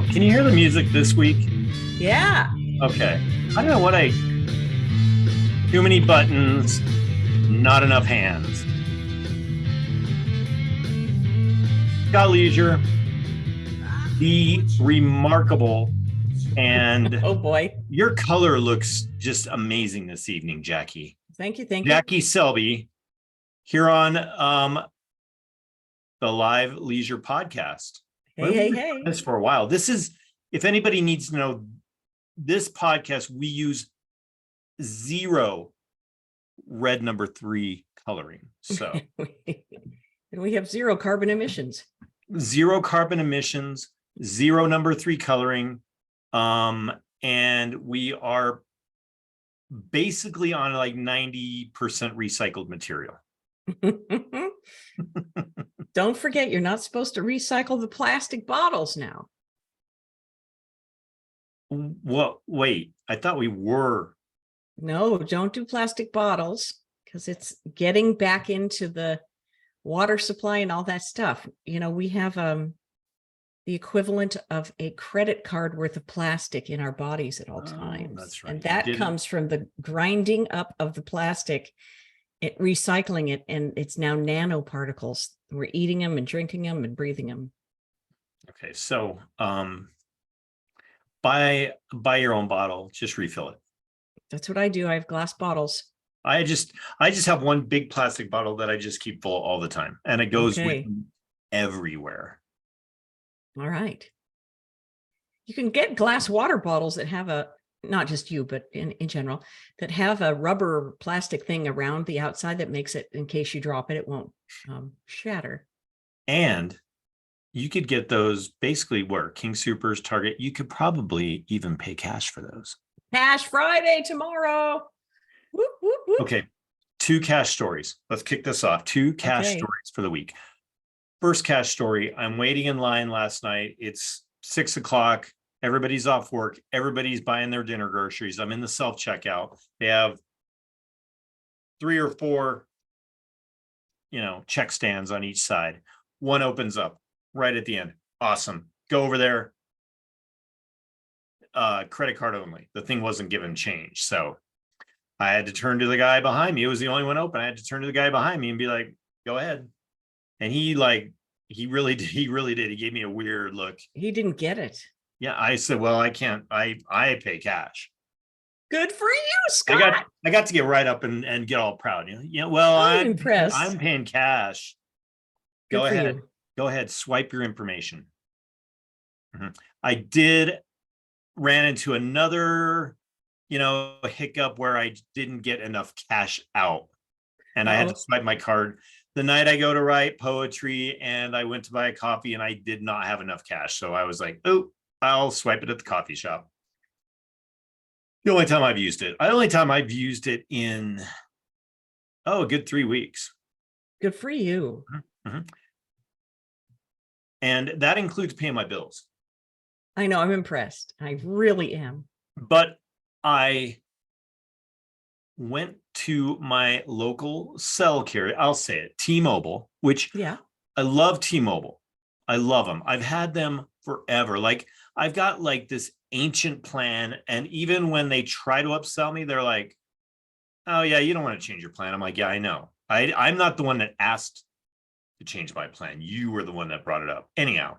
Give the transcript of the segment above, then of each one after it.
Wow. Can you hear the music this week? Yeah. Okay. I don't know what too many buttons, not enough hands. Scott Leisure, the remarkable, and Oh boy. your color looks just amazing this evening, Jackie. Thank you. Thank you. Jackie Selby here on the Live Leisure Podcast. Hey, hey, hey. This for a while. This is, if anybody needs to know, this podcast, we use zero red number 3 coloring. So And we have zero carbon emissions. zero carbon emissions, zero number 3 coloring. And we are basically on like 90% recycled material. Don't forget, you're not supposed to recycle the plastic bottles now. Well, wait, I thought we were. No, don't do plastic bottles because it's getting back into the water supply and all that stuff. You know, we have the equivalent of a credit card worth of plastic in our bodies at all times. That's right. And that comes from the grinding up of the plastic, recycling it, and it's now nanoparticles. We're eating them and drinking them and breathing them. Okay, so buy your own bottle, just refill it. That's what I do. I have glass bottles. I just have one big plastic bottle that I just keep full all the time, and it goes with me everywhere. All right. You can get glass water bottles that have a, not just you, but in general, that have a rubber plastic thing around the outside that makes it, in case you drop it, it won't shatter. And you could get those basically where King Soopers, Target, you could probably even pay cash for those. Cash Friday tomorrow. Whoop, whoop, whoop. Okay, 2 cash stories. Let's kick this off. 2 cash stories for the week. First cash story, I'm waiting in line last night. It's 6 o'clock. Everybody's off work. Everybody's buying their dinner groceries. I'm in the self-checkout. They have 3 or 4, check stands on each side. One opens up right at the end. Awesome. Go over there. Credit card only. The thing wasn't given change. So I had to turn to the guy behind me. It was the only one open. I had to turn to the guy behind me and be like, go ahead. And he really did. He gave me a weird look. He didn't get it. Yeah. I said, well, I can't, I pay cash. Good for you, Scott. I got to get right up and get all proud. Well, I'm impressed. I'm paying cash. Go ahead. You. Go ahead. Swipe your information. I ran into another, hiccup where I didn't get enough cash out, and I had to swipe my card. The night I go to write poetry and I went to buy a coffee and I did not have enough cash. So I was like, oh, I'll swipe it at the coffee shop. The only time I've used it. In, a good 3 weeks. Good for you. And that includes paying my bills. I know, I'm impressed. I really am. But I went to my local cell carrier, I'll say it, T-Mobile, which I love T-Mobile. I love them. I've had them forever. Like, I've got like this ancient plan. And even when they try to upsell me, they're like, oh yeah, you don't want to change your plan. I'm like, yeah, I know. I'm not the one that asked to change my plan. You were the one that brought it up. Anyhow,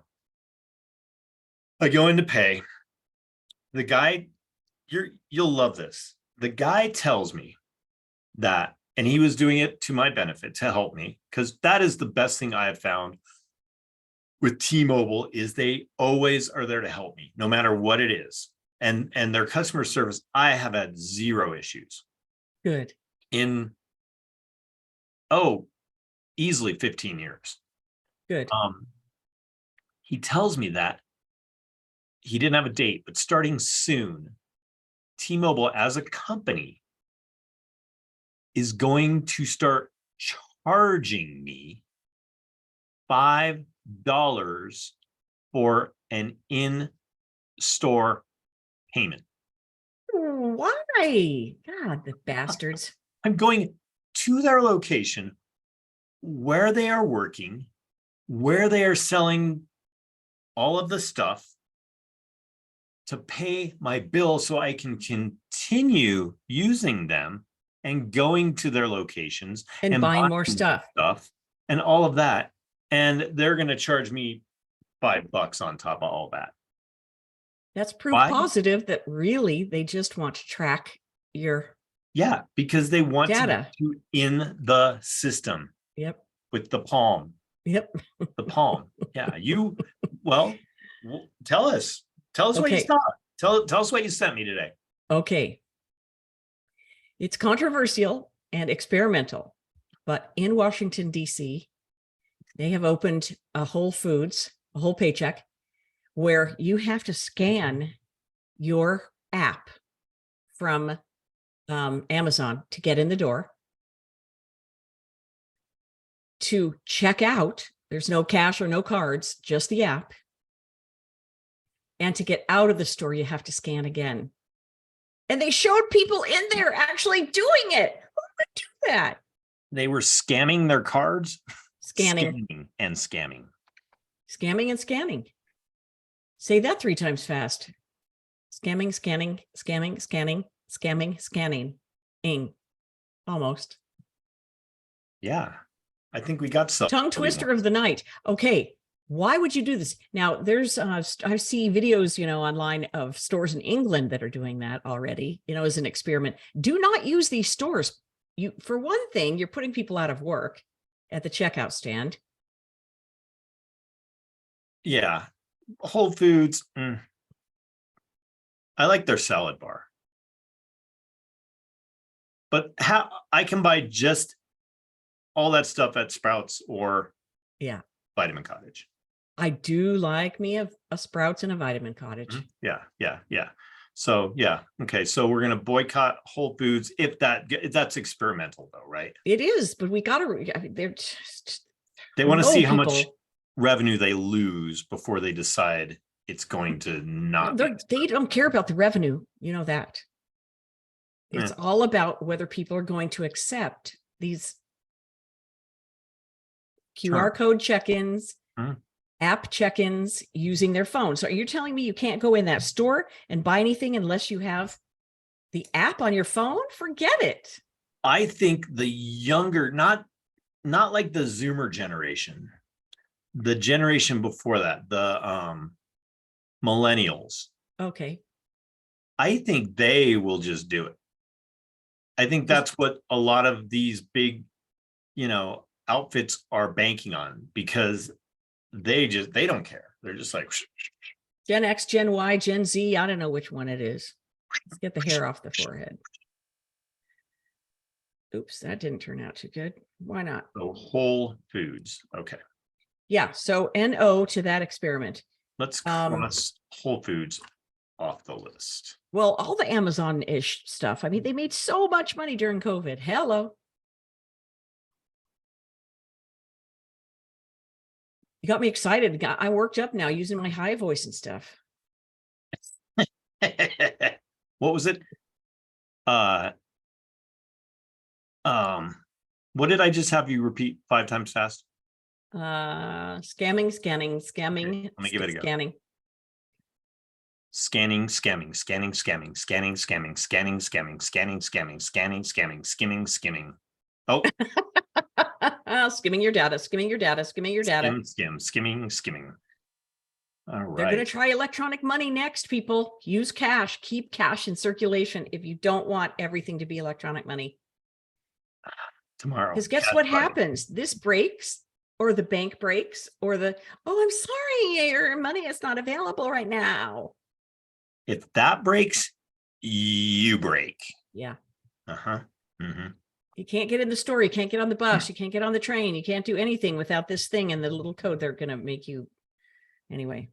I go in to pay. The guy, you'll love this. The guy tells me that, and he was doing it to my benefit to help me, because that is the best thing I have found with T-Mobile is they always are there to help me, no matter what it is. And their customer service, I have had zero issues. Good. In, easily 15 years. Good. He tells me that he didn't have a date, but starting soon, T-Mobile as a company is going to start charging me $5 for an in-store payment. Why? God, the bastards. I'm going to their location where they are working, where they are selling all of the stuff, to pay my bill so I can continue using them and going to their locations and buying more stuff and all of that. And they're going to charge me $5 on top of all that. That's proof positive that really they just want to track your because they want data to in the system. Yep. With the palm. Yep. The palm. Yeah. Well, tell us what you saw. Tell us what you sent me today. Okay. It's controversial and experimental, but in Washington, D.C., they have opened a Whole Foods, a whole paycheck, where you have to scan your app from Amazon to get in the door. To check out, there's no cash or no cards, just the app. And to get out of the store, you have to scan again. And they showed people in there actually doing it. Who would do that? They were scamming their cards? Scanning and scamming. Scamming and scanning. Say that 3 times fast. Scamming, scanning, scamming, scanning, scamming, scanning. Almost. Yeah. I think we got some. Tongue twister of the night. Okay. Why would you do this? Now there's, I see videos, online of stores in England that are doing that already, as an experiment. Do not use these stores. For one thing, you're putting people out of work at the checkout stand. Yeah. Whole Foods. I like their salad bar. But how I can buy just all that stuff at Sprouts or Vitamin Cottage. I do like me a Sprouts and a Vitamin Cottage. Yeah. So okay. So we're gonna boycott Whole Foods if that's experimental though, right? It is, but we gotta. They want to see how much revenue they lose before they decide it's going to not. They don't care about the revenue. You know that. It's all about whether people are going to accept these QR code check-ins, app check-ins using their phone. So you're telling me you can't go in that store and buy anything unless you have the app on your phone? Forget it. I think the younger, not like the Zoomer generation, the generation before that, the millennials. Okay. I think they will just do it. I think that's what a lot of these big, outfits are banking on, because they don't care. They're just like Gen X, Gen Y, Gen Z. I don't know which one it is. Let's get the hair off the forehead. Oops, that didn't turn out too good. Why not? So Whole Foods. Okay. Yeah. So NO to that experiment. Let's cross Whole Foods off the list. Well, all the Amazon-ish stuff. I mean, they made so much money during COVID. Hello. You got me excited. I worked up now using my high voice and stuff. What was it? What did I just have you repeat 5 times fast? Scamming, scanning, scamming. Okay, let me give it a go. Scanning. Scanning, scamming, scanning, scamming, scanning, scamming, scanning, scamming, scanning, scamming, scanning, scamming, skimming, skimming. Oh. Skimming your data, skimming your data, skimming your data. Skimming. All right. They're going to try electronic money next, people. Use cash. Keep cash in circulation if you don't want everything to be electronic money. Tomorrow. Because guess what happens? This breaks, or the bank breaks, or I'm sorry, your money is not available right now. If that breaks, you break. Yeah. Mm-hmm. You can't get in the store. You can't get on the bus. You can't get on the train. You can't do anything without this thing and the little code they're going to make you. Anyway.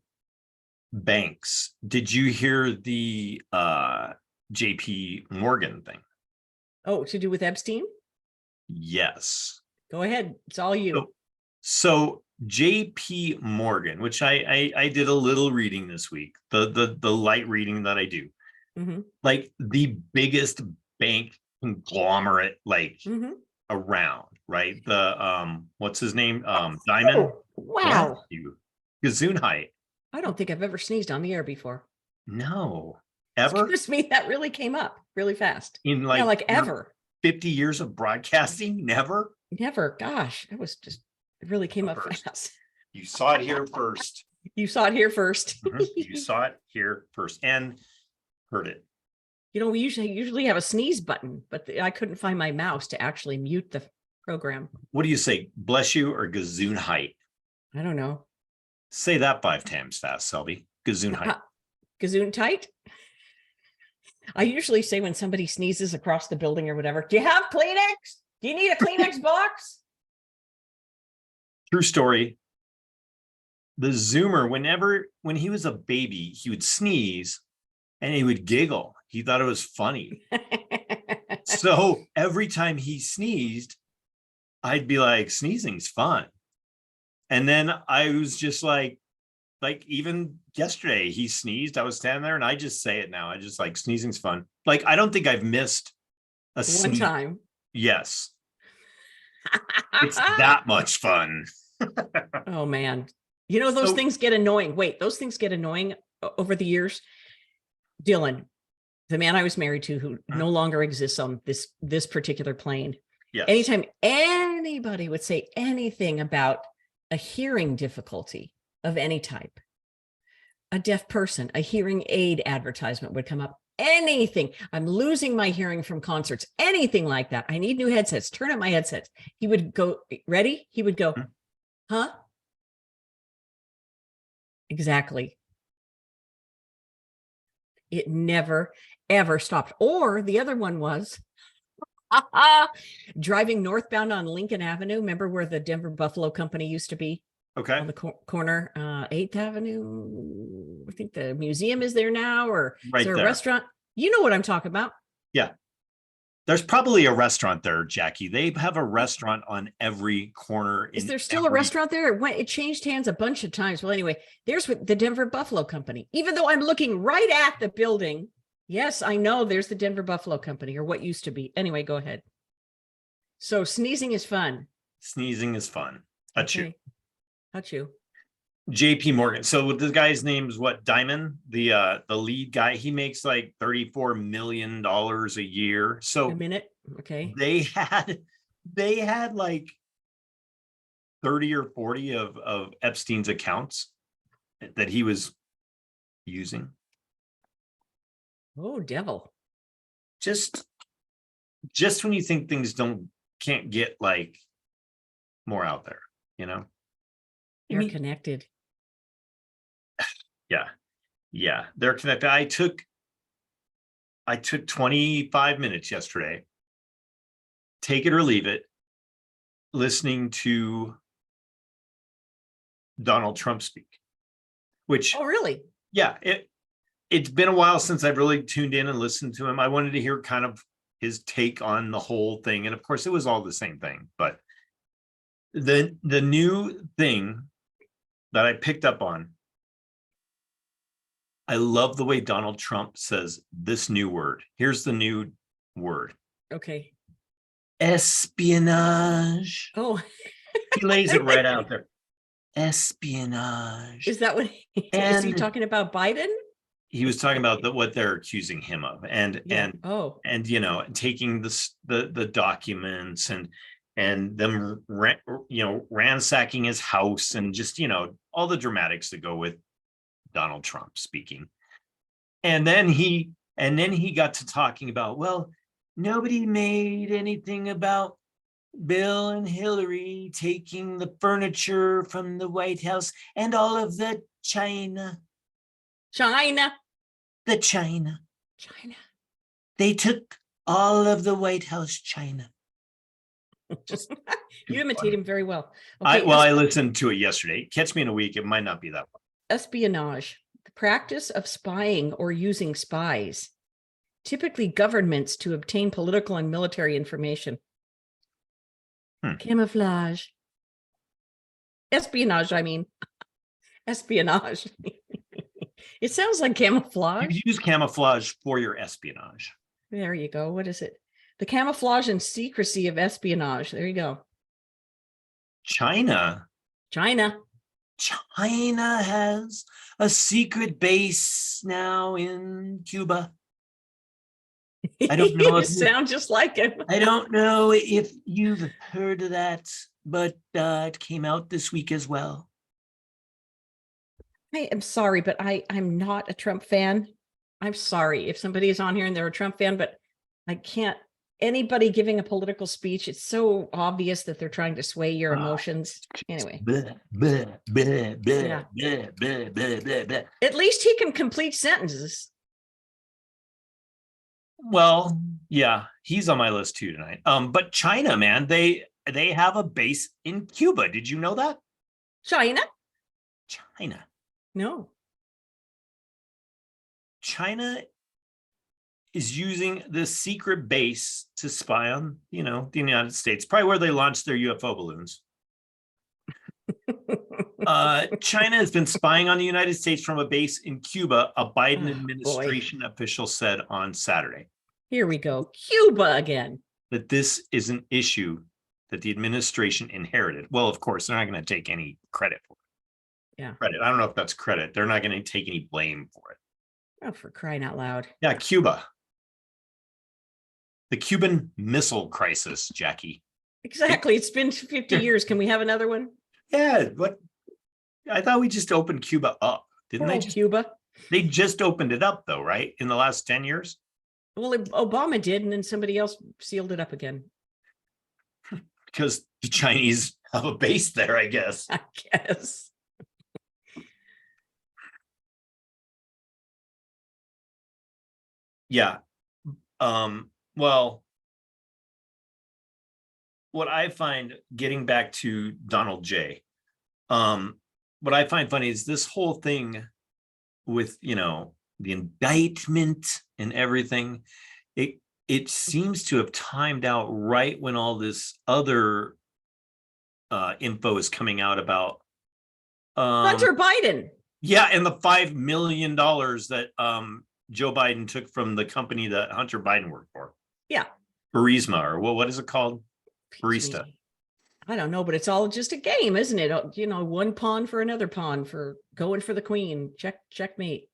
Banks. Did you hear the JP Morgan thing? Oh, to do with Epstein? Yes. Go ahead. It's all you. So JP Morgan, which I did a little reading this week, the light reading that I do, like the biggest bank conglomerate around, right? The what's his name? Diamond. Wow. Gesundheit. I don't think I've ever sneezed on the air before. No. Ever? Excuse me, that really came up really fast. In Yeah, like ever. 50 years of broadcasting? Never? Never. Gosh, it really came up First. fast. You saw it here first. You saw it here first. You saw it here first and heard it. You know, we usually have a sneeze button, but I couldn't find my mouse to actually mute the program. What do you say? Bless you or Gesundheit? I don't know. Say that 5 times fast, Selby. Gesundheit. Gesundheit? I usually say when somebody sneezes across the building or whatever, do you have Kleenex? Do you need a Kleenex box? True story. The Zoomer, when he was a baby, he would sneeze and he would giggle. He thought it was funny. So every time he sneezed, I'd be like, sneezing's fun. And then I was just like even yesterday, he sneezed. I was standing there and I just say it now. I just like sneezing's fun. Like, I don't think I've missed a one time. Yes. It's that much fun. Oh, man. You know, those things get annoying. Wait, those things get annoying over the years. Dylan, the man I was married to, who no longer exists on this particular plane. Yes. Anytime anybody would say anything about a hearing difficulty of any type, a deaf person, a hearing aid advertisement would come up, anything. I'm losing my hearing from concerts, anything like that. I need new headsets. Turn up my headsets. He would go, ready? He would go, huh? Exactly. It never, ever stopped. Or the other one was driving northbound on Lincoln Avenue. Remember where the Denver Buffalo Company used to be? Okay. On the corner, 8th Avenue. I think the museum is there now, or right is there there. A restaurant? You know what I'm talking about. Yeah. There's probably a restaurant there, Jackie. They have a restaurant on every corner. Is there still a restaurant there? It changed hands a bunch of times. Well, anyway, there's the Denver Buffalo Company. Even though I'm looking right at the building, yes, I know there's the Denver Buffalo Company, or what used to be. Anyway, go ahead. So sneezing is fun. Sneezing is fun. Achoo. Achoo. JP Morgan. So the guy's name is what? Diamond, the lead guy. He makes like $34 million a year. So a minute. Okay. They had like 30 or 40 of Epstein's accounts that he was using. Oh, devil. Just when you think things can't get like more out there, you know? They're connected. Yeah, they're connected. I took 25 minutes yesterday, take it or leave it, listening to Donald Trump speak, which, oh, really? Yeah, it's been a while since I've really tuned in and listened to him. I wanted to hear kind of his take on the whole thing. And of course it was all the same thing, but the new thing that I picked up on, I love the way Donald Trump says this new word. Here's the new word. Okay. Espionage. Oh. He lays it right out there. Espionage. Is that what is he talking about? Biden? He was talking about what they're accusing him of, and you know, taking the documents and them ransacking his house, and just, you know, all the dramatics that go with Donald Trump speaking. And then he got to talking about, well, nobody made anything about Bill and Hillary taking the furniture from the White House and all of the China. They took all of the White House China. Just you imitate him very well. Okay, I listened to it yesterday. Catch me in a week. It might not be that one. Espionage, the practice of spying or using spies, typically governments, to obtain political and military information. Camouflage. Espionage, I mean. Espionage. It sounds like camouflage. You use camouflage for your espionage. There you go. What is it? The camouflage and secrecy of espionage. There you go. China. China has a secret base now in Cuba. I don't know You if sound just like him. I don't know if you've heard of that, but it came out this week as well. I am sorry, but I'm not a Trump fan. I'm sorry if somebody is on here and they're a Trump fan, but I can't. Anybody giving a political speech, it's so obvious that they're trying to sway your emotions. Anyway, Bleh, bleh, bleh, bleh, Yeah. bleh, bleh, bleh, bleh, bleh. At least he can complete sentences. Well, yeah, he's on my list too tonight. But China, man, they have a base in Cuba. Did you know that? China? China. No. China is using this secret base to spy on, the United States, probably where they launched their UFO balloons. China has been spying on the United States from a base in Cuba, a Biden administration official said on Saturday. Here we go. Cuba again. That this is an issue that the administration inherited. Well, of course, they're not going to take any credit for it. Yeah. Credit. I don't know if that's credit. They're not going to take any blame for it. Oh, for crying out loud. Yeah, Cuba. The Cuban Missile Crisis, Jackie. Exactly. It's been 50 years. Can we have another one? Yeah, what? I thought we just opened Cuba up, didn't they? Cuba. They just opened it up, though, right? In the last 10 years? Well, Obama did, and then somebody else sealed it up again. Because the Chinese have a base there, I guess. I guess. Yeah. Well, what I find, getting back to Donald J, what I find funny is this whole thing with, the indictment and everything. It seems to have timed out right when all this other info is coming out about Hunter Biden. Yeah, and the $5 million that Joe Biden took from the company that Hunter Biden worked for. Yeah. Burisma, or what is it called? Barista. I don't know, but it's all just a game, isn't it? One pawn for another pawn for going for the queen. Checkmate.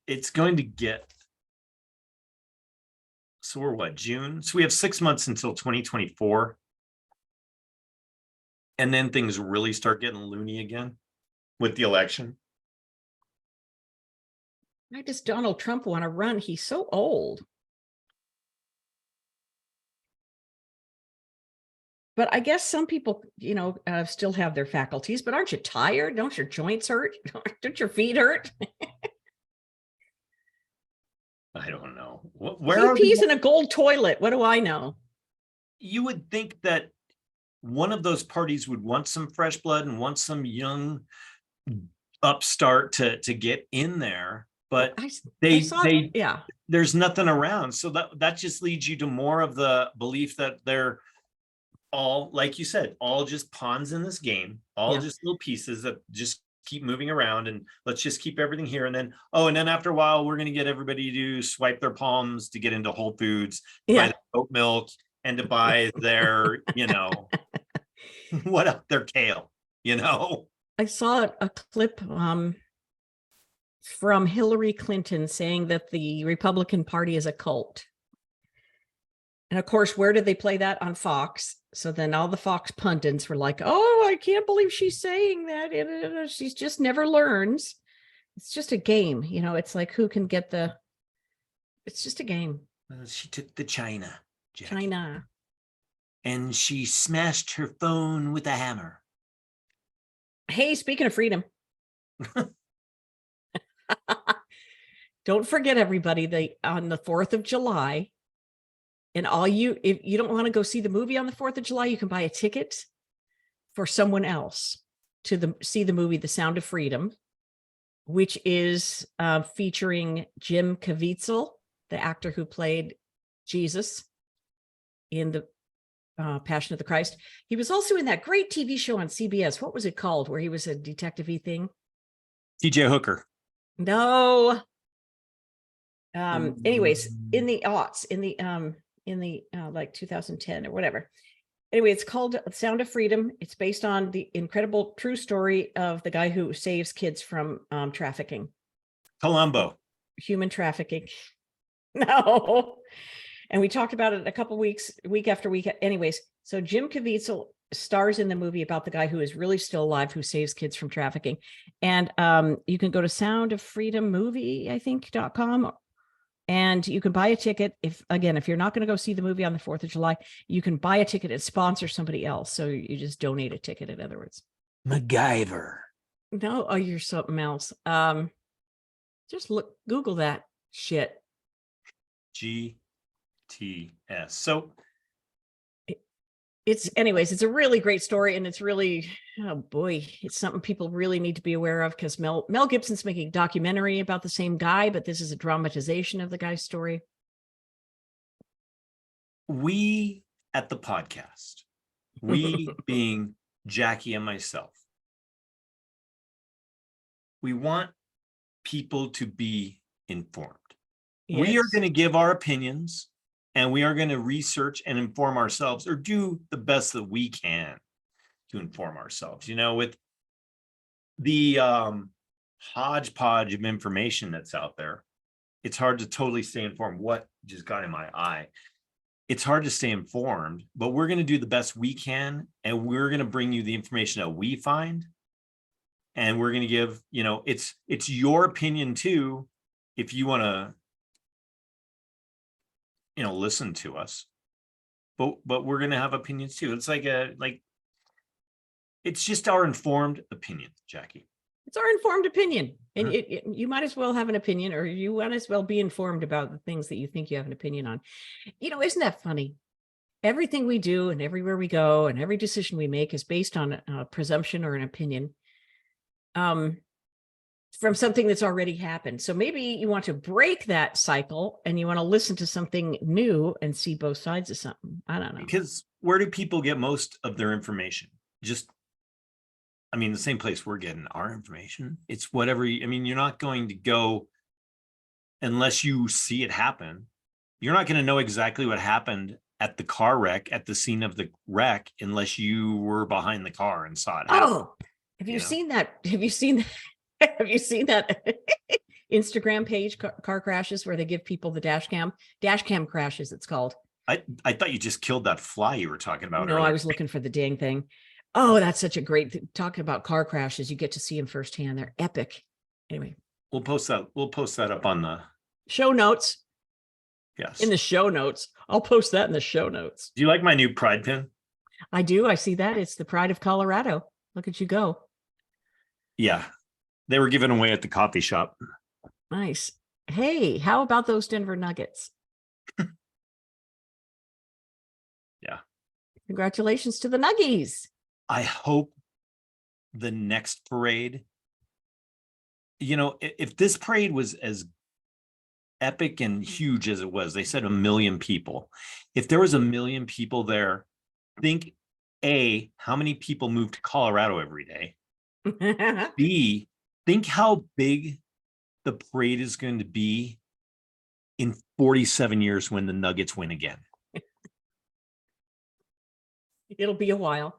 It's going to get. So we're what, June? So we have 6 months until 2024. And then things really start getting loony again with the election. Why does Donald Trump want to run? He's so old. But I guess some people, still have their faculties. But aren't you tired? Don't your joints hurt? Don't your feet hurt? I don't know. Where he pees in a gold toilet. What do I know? You would think that one of those parties would want some fresh blood and want some young upstart to get in there, but there's nothing around. So that just leads you to more of the belief that they're all, like you said, all just pawns in this game, just little pieces that just keep moving around, and let's just keep everything here. And then after a while, we're going to get everybody to swipe their palms to get into Whole Foods, buy oat milk, and to buy their, their kale, I saw a clip from Hillary Clinton saying that the Republican Party is a cult. And of course, where did they play that? On Fox. So then all the Fox pundits were like, oh, I can't believe she's saying that. She's just never learns. It's just a game. It's like, who can get it's just a game. She took the China. Jackie. China. And she smashed her phone with a hammer. Hey, speaking of freedom. Don't forget, everybody, on the 4th of July, and if you don't want to go see the movie on the 4th of July, you can buy a ticket for someone else to see the movie, The Sound of Freedom, which is featuring Jim Caviezel, the actor who played Jesus in the Passion of the Christ. He was also in that great TV show on CBS. What was it called? Where he was a detective-y thing? TJ Hooker. No. Anyways, in the aughts, in the like 2010 or whatever, Anyway, it's called Sound of Freedom. It's based on the incredible true story of the guy who saves kids from trafficking. Columbo. Human trafficking. No. And we talked about it a couple weeks, week after week. Anyways, so Jim Caviezel stars in the movie about the guy who is really still alive, who saves kids from trafficking. And you can go to soundoffreedommovie, I think.com, and you can buy a ticket. If you're not going to go see the movie on the 4th of July, you can buy a ticket and sponsor somebody else. So you just donate a ticket, in other words. MacGyver. No, oh, you're something else. Just Google that shit. GTS. So it's a really great story, and it's really, oh boy, it's something people really need to be aware of, because Mel Gibson's making a documentary about the same guy, but this is a dramatization of the guy's story. We at the podcast, we being Jackie and myself, we want people to be informed. Yes. We are going to give our opinions, and we are going to research and inform ourselves, or do the best that we can to inform ourselves. You know, with the hodgepodge of information that's out there, it's hard to totally stay informed. What just got in my eye? It's hard to stay informed, but we're going to do the best we can, and we're going to bring you the information that we find. And we're going to give, you know, it's your opinion too, if you want to, you know, listen to us, but we're going to have opinions too. It's it's just our informed opinion, Jackie. It's our informed opinion, and you might as well have an opinion, or you might as well be informed about the things that you think you have an opinion on. You know, isn't that funny? Everything we do and everywhere we go and every decision we make is based on a presumption or an opinion from something that's already happened. So maybe you want to break that cycle, and you want to listen to something new and see both sides of something. I don't know. Because where do people get most of their information? Just, I mean, the same place we're getting our information. It's whatever, you're not going to go unless you see it happen. You're not going to know exactly what happened at the car wreck, at the scene of the wreck, unless you were behind the car and saw it happen. Oh, have you seen that? Have you seen that Instagram page, car crashes, where they give people the dash cam crashes, it's called. I thought you just killed that fly you were talking about. No, earlier. I was looking for the dang thing. Oh, that's such a great talking about car crashes. You get to see them firsthand. They're epic. Anyway, we'll post that up on the show notes. Yes. In the show notes. I'll post that in the show notes. Do you like my new pride pin? I do. I see that. It's the pride of Colorado. Look at you go. Yeah. They were given away at the coffee shop. Nice. Hey, how about those Denver Nuggets? Yeah. Congratulations to the Nuggies. I hope the next parade, if this parade was as epic and huge as it was, they said 1 million people. If there was 1 million people there, think A, how many people move to Colorado every day? B, think how big the parade is going to be in 47 years when the Nuggets win again. It'll be a while.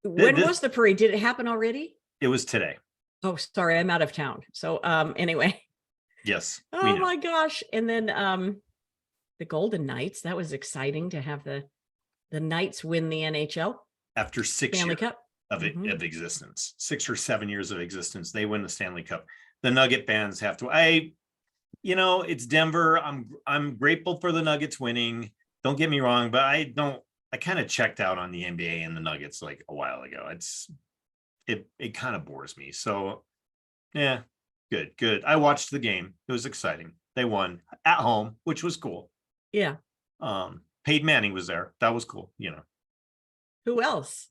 When was the parade? Did it happen already? It was today. Oh, sorry, I'm out of town. So anyway. Yes. Oh my gosh. And then the Golden Knights, that was exciting to have the Knights win the NHL. After 6 Stanley Cup of existence, 6 or 7 years of existence, they win the Stanley Cup. The Nugget fans have to, it's Denver. I'm grateful for the Nuggets winning. Don't get me wrong, but I kind of checked out on the NBA and the Nuggets like a while ago. It kind of bores me. So yeah, good. I watched the game. It was exciting. They won at home, which was cool. Yeah. Peyton Manning was there. That was cool. Who else?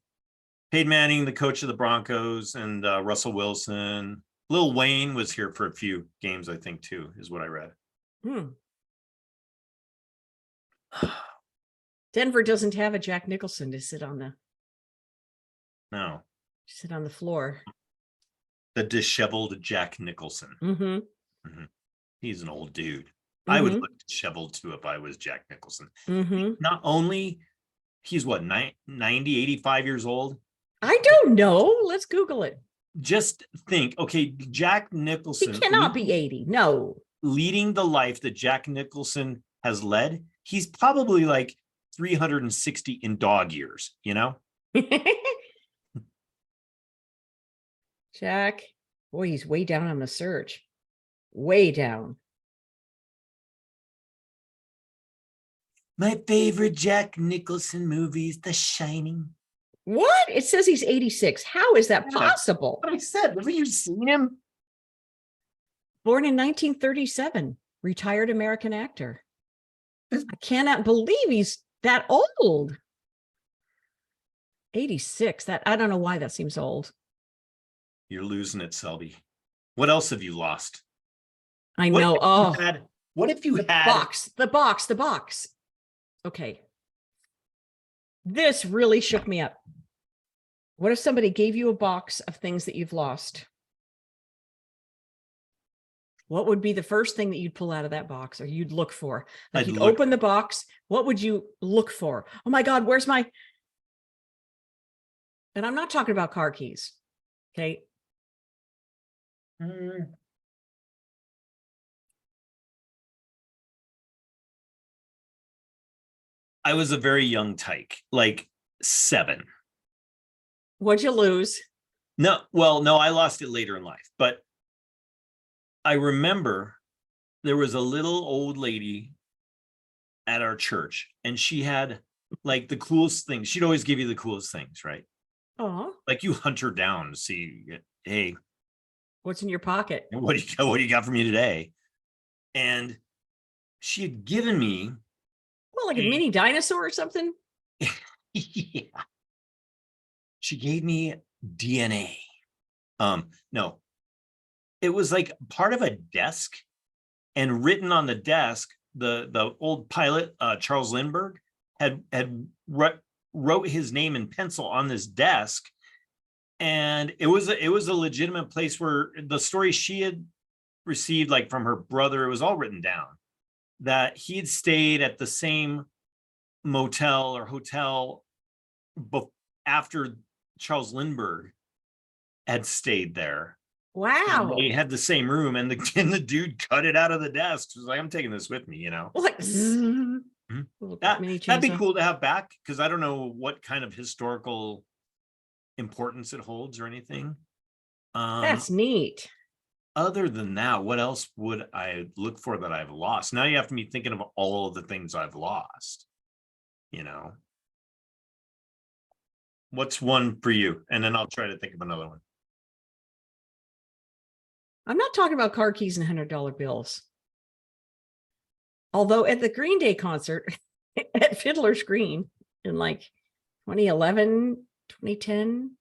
Peyton Manning, the coach of the Broncos, and Russell Wilson. Lil Wayne was here for a few games, I think, too, is what I read. Denver doesn't have a Jack Nicholson to sit on the floor. The disheveled Jack Nicholson. Mm-hmm. He's an old dude. I would look disheveled too if I was Jack Nicholson. Not only he's what, 90, 85 years old? I don't know. Let's Google it. Just think, okay, Jack Nicholson. He cannot be 80. No. Leading the life that Jack Nicholson has led, he's probably like 360 in dog years, you know? Jack, boy, he's way down on the search. Way down. My favorite Jack Nicholson movie is The Shining. What? It says he's 86. How is that possible? What I said. Have you seen him? Born in 1937, retired American actor. I cannot believe he's that old. 86. That I don't know why that seems old. You're losing it, Selby. What else have you lost? I know. What if you had the box? Okay. This really shook me up. What if somebody gave you a box of things that you've lost? What would be the first thing that you'd pull out of that box or you'd look for? Like you'd open the box. What would you look for? Oh my God, where's my... And I'm not talking about car keys. Okay. I was a very young tyke, like 7. What'd you lose? No, well, no, I lost it later in life, but I remember there was a little old lady at our church and she had like the coolest things. She'd always give you the coolest things, right? Oh, like you hunt her down to see, hey, what's in your pocket? What do you got for me today? And she had given me, well, like a mini dinosaur or something. Yeah. She gave me DNA. No, it was like part of a desk, and written on the desk, the old pilot, Charles Lindbergh, had wrote his name in pencil on this desk. And it was a legitimate place where the story she had received, like from her brother, it was all written down, that he had stayed at the same motel or hotel after Charles Lindbergh had stayed there. Wow. And they had the same room, and the dude cut it out of the desk. He was like, I'm taking this with me, you know. Like, that'd be cool to have back, because I don't know what kind of historical importance it holds or anything. That's neat. Other than that, what else would I look for that I've lost? Now you have to be thinking of all of the things I've lost, you know. What's one for you? And then I'll try to think of another one. I'm not talking about car keys and $100 bills. Although at the Green Day concert at Fiddler's Green in like 2011, 2010,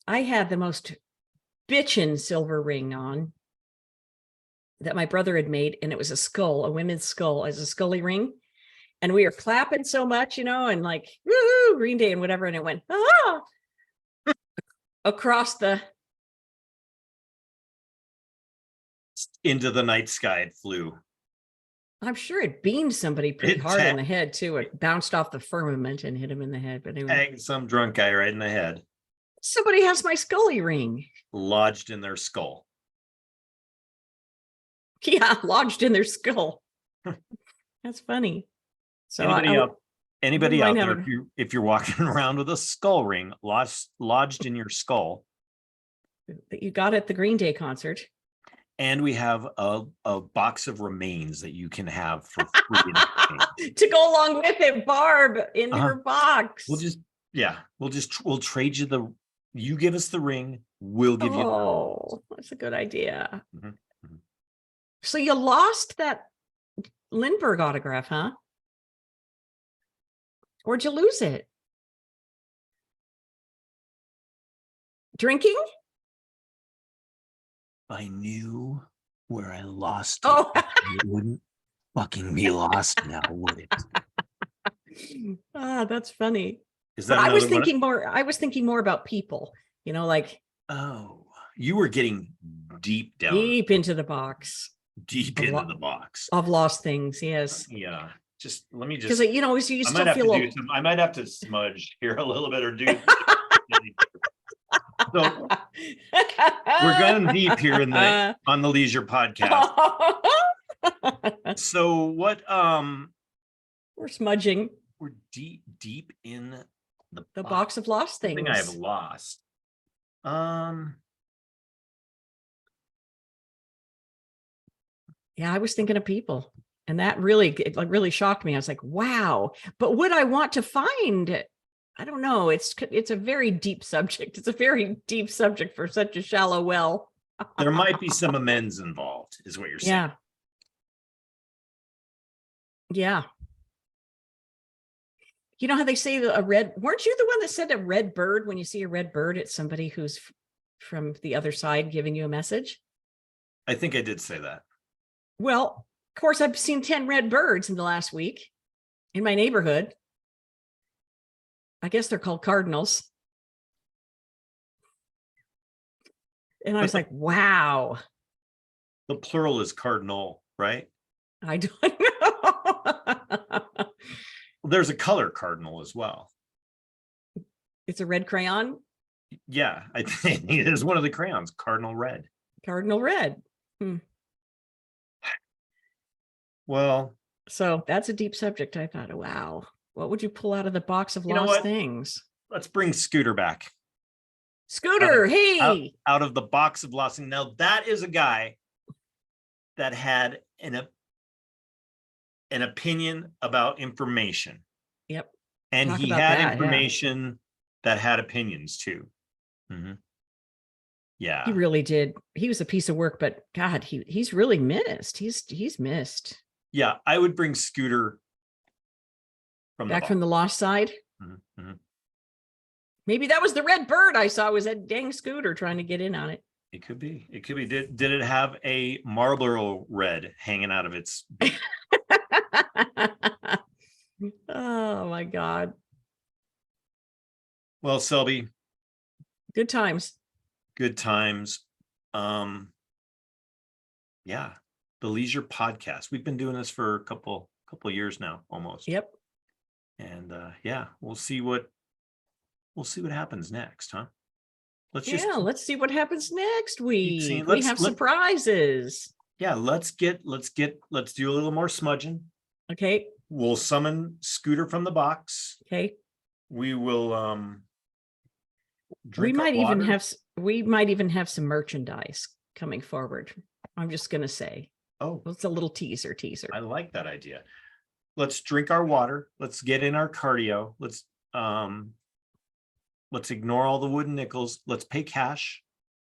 I had the most bitchin' silver ring on that my brother had made, and it was a skull, a women's skull as a scully ring. And we were clapping so much, you know, and like, woo, Green Day and whatever. And it went, across the... Into the night sky it flew. I'm sure it beamed somebody pretty hard in the head too. It bounced off the firmament and hit him in the head. But anyway, some drunk guy right in the head. Somebody has my scully ring lodged in their skull. Yeah, lodged in their skull. That's funny. So anybody out there, if you're walking around with a skull ring lodged in your skull that you got at the Green Day concert. And we have a box of remains that you can have for free to go along with it, Barb, in her box. We'll trade you you give us the ring, we'll give you the ring. Oh, that's a good idea. Mm-hmm. Mm-hmm. So you lost that Lindbergh autograph, huh? Where'd you lose it? Drinking? If I knew where I lost it, it wouldn't fucking be lost now, would it? That's funny. Is that I was thinking more about people, you know, like, oh, you were getting deep down. Deep into the box. Deep into the box. Of lost things, yes. Yeah. just let me Because just. you know, you I still might have to feel do some. I might have to smudge here a little bit or do. So we're going deep here in the on the Leisure Podcast. So what? We're smudging. We're deep in the box of lost things. Something I have lost. Yeah, I was thinking of people, and that really shocked me. I was like, wow. But would I want to find? I don't know. It's a very deep subject. It's a very deep subject for such a shallow well. There might be some amends involved, is what you're saying. Yeah. Yeah. You know how they say weren't you the one that said a red bird? When you see a red bird, it's somebody who's from the other side giving you a message. I think I did say that. Well, of course, I've seen 10 red birds in the last week in my neighborhood. I guess they're called cardinals. And I was like, wow. The plural is cardinal, right? I don't know. There's a color cardinal as well. It's a red crayon? Yeah, I think it is one of the crayons, cardinal red. Cardinal red. Well, so that's a deep subject. I thought, wow, what would you pull out of the box of lost things? Let's bring Scooter back. Scooter, hey! Out of the box of lost things. Now, that is a guy that had an opinion about information. Yep. And he had information that had opinions too. Mm-hmm. Yeah. He really did. He was a piece of work, but God, he's really missed. He's missed. Yeah, I would bring Scooter back from the lost side. Mm-hmm. Mm-hmm. Maybe that was the red bird I saw. Was that dang Scooter trying to get in on it? It could be. It could be. Did it have a Marlboro red hanging out of its? Oh my God. Well, Selby. Good times. Good times. Yeah. The Leisure Podcast. We've been doing this for a couple years now, almost. Yep. And yeah, we'll see what happens next, huh? Let's see what happens next week. We have surprises. Yeah, let's do a little more smudging. Okay. We'll summon Scooter from the box. Okay. We will drink we might even have some merchandise coming forward. I'm just gonna say. Oh, it's a little teaser. I like that idea. Let's drink our water. Let's get in our cardio. Let's ignore all the wooden nickels. Let's pay cash.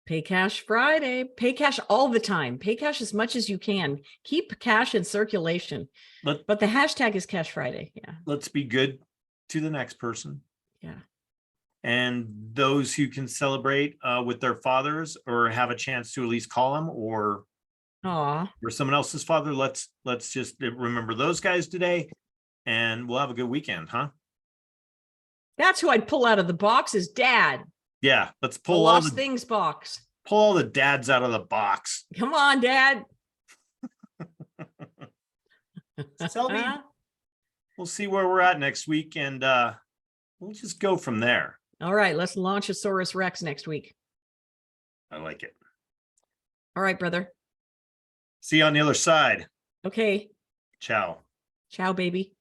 Pay cash Friday. Pay cash all the time. Pay cash as much as you can. Keep cash in circulation. But the hashtag is Cash Friday. Yeah. Let's be good to the next person. Yeah. And those who can celebrate with their fathers or have a chance to at least call them or someone else's father, let's just remember those guys today, and we'll have a good weekend, huh? That's who I'd pull out of the box is Dad. Yeah, let's pull all the things box. Pull all the dads out of the box. Come on, Dad. Selby, we'll see where we're at next week, and we'll just go from there. All right, let's launch a Saurus Rex next week. I like it. All right, brother. See you on the other side. Okay. Ciao. Ciao, baby.